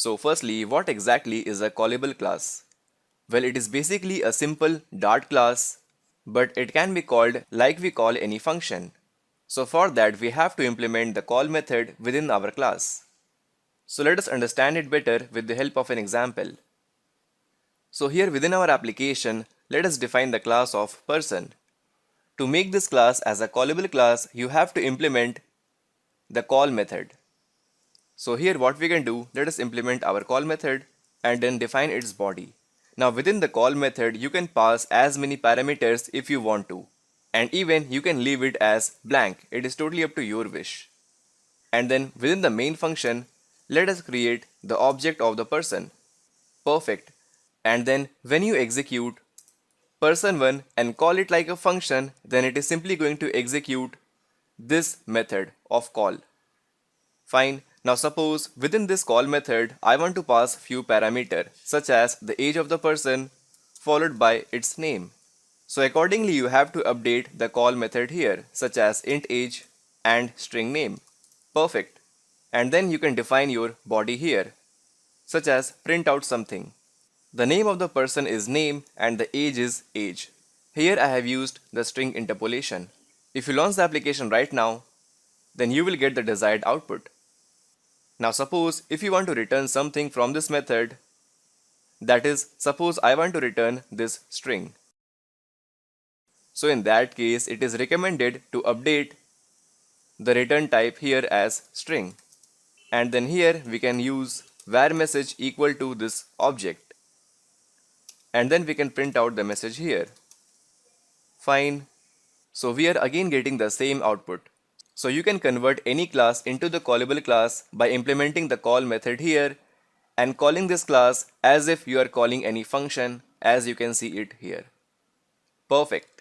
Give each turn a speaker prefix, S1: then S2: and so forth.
S1: So firstly, what exactly is a callable class? Well, it is basically a simple Dart class, but it can be called like we call any function. So for that, we have to implement the call method within our class. So let us understand it better with the help of an example. So here within our application, let us define the class of person. To make this class as a callable class, you have to implement the call method. So here what we can do, let us implement our call method and then define its body. Now within the call method, you can pass as many parameters if you want to. And even you can leave it as blank. It is totally up to your wish. And then within the main function, let us create the object of the person. Perfect. And then when you execute person1 and call it like a function, then it is simply going to execute this method of call. Fine. Now suppose within this call method, I want to pass few parameter such as the age of the person followed by its name. So accordingly, you have to update the call method here such as int age and string name. Perfect. And then you can define your body here such as print out something. The name of the person is name and the age is age. Here I have used the string interpolation. If you launch the application right now, then you will get the desired output. Now suppose if you want to return something from this method, that is, suppose I want to return this string. So in that case, it is recommended to update the return type here as string. And then here we can use var message equal to this object. And then we can print out the message here. Fine. So we are again getting the same output. So you can convert any class into the callable class by implementing the call method here and calling this class as if you are calling any function, as you can see it here. Perfect.